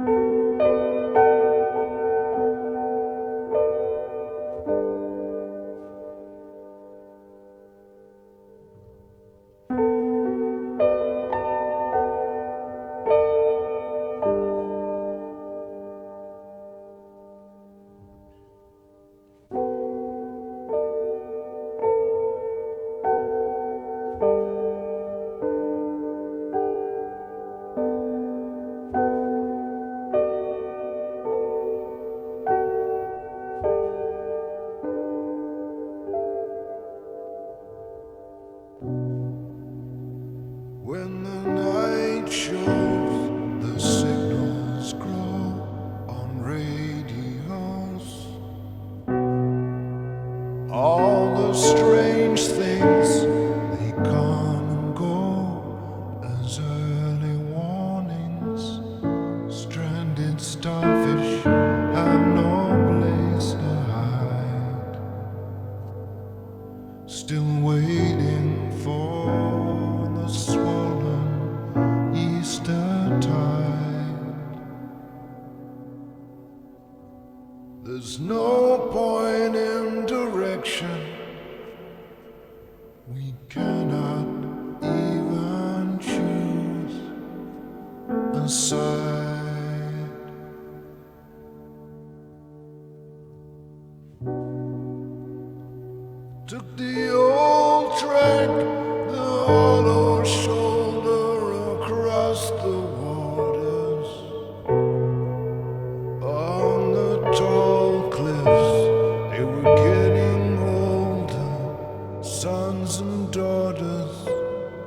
When the night shows, the signals grow on radios. All the strange things, they come and go as early warnings. Stranded starfish have no place to hide, still waiting for the swollen Easter tide. There's no point in direction, we cannot even choose a side. Took the old track, the hollow shoulder across the waters. On the tall cliffs, they were getting older, sons and daughters.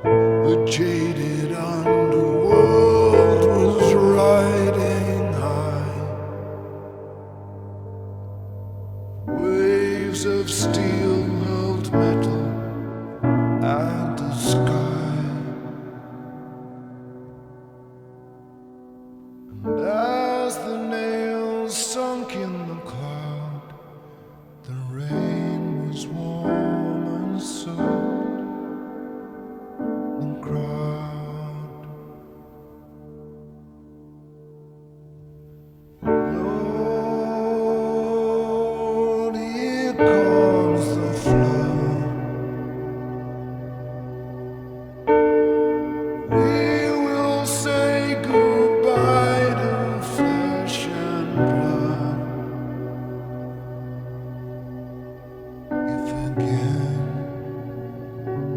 The jaded underworld was riding high. Waves of steel hurled metal at the sky, and as the nails sunk in the cloud, the rain was warm and soaked the crowd. Lord, here comes the flood. We will say goodbye to flesh and blood. If again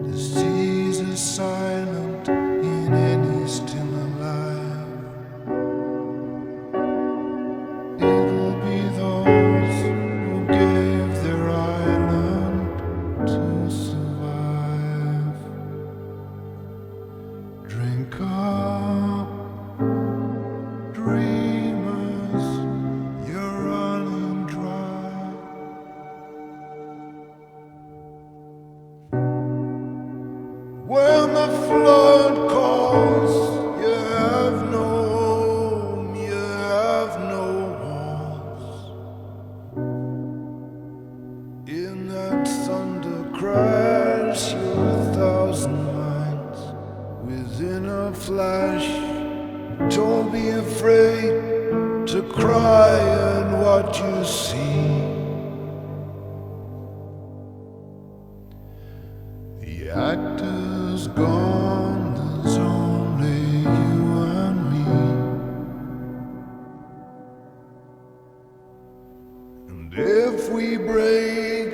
the seas are silent in any still alive, it'll be those who gave their island to survive. Drink up, dreamers, you're running dry. When the flood calls, you have no home, you have no walls. In that thunder crash, you're 1,000 minds within a flash. Don't be afraid to cry at what you see. The actor's gone, there's only you and me. And if we break